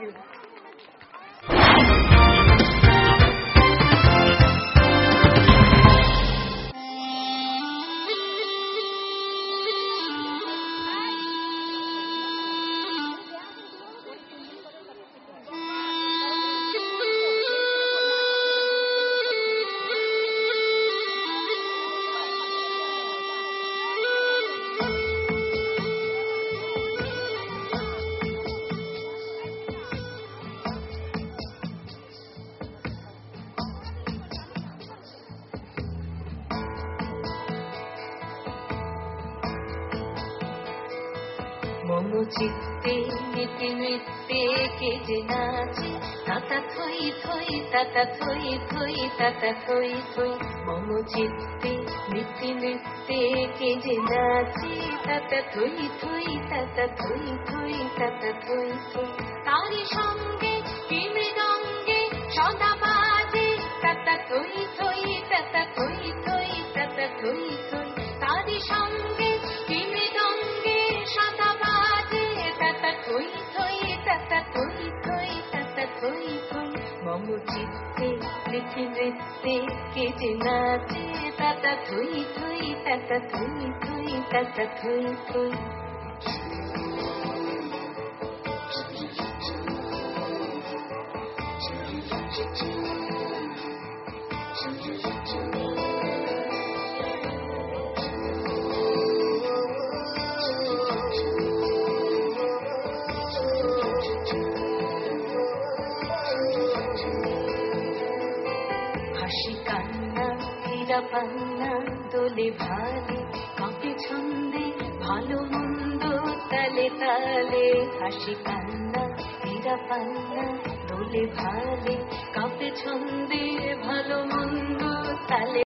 You. মম চিত্তে নীতি নৃত্যে কে যে নাচে তাতা থই থই তাতা থই থই তাতা থই থই। মম চিত্তে নীতি নৃত্যে কে যে নাচে তাতা থই থই তাতা থই থই তাতা থই থই। তারি সঙ্গে কি মৃদঙ্গে সদা বাজে তাতা থই থই তাতা থই থই তাতা থই থই। তারি সঙ্গে কি মৃদঙ্গে সদা বাজে তাতা থই থই তাতা থই থই তাতা থই থই। মম চিত্তে নীতি নৃত্যে কে যে নাচে তাতা থই থই তাতা থই থই তাতা থই থই। হাসি কান্না হীরা পান্না দোলে ভালে কাঁপে ছন্দে ভালো মন্দ তালে তালে। হাসি কান্না হীরা পান্না দোলে ভালে কাঁপে ছন্দে ভালো মন্দ তালে।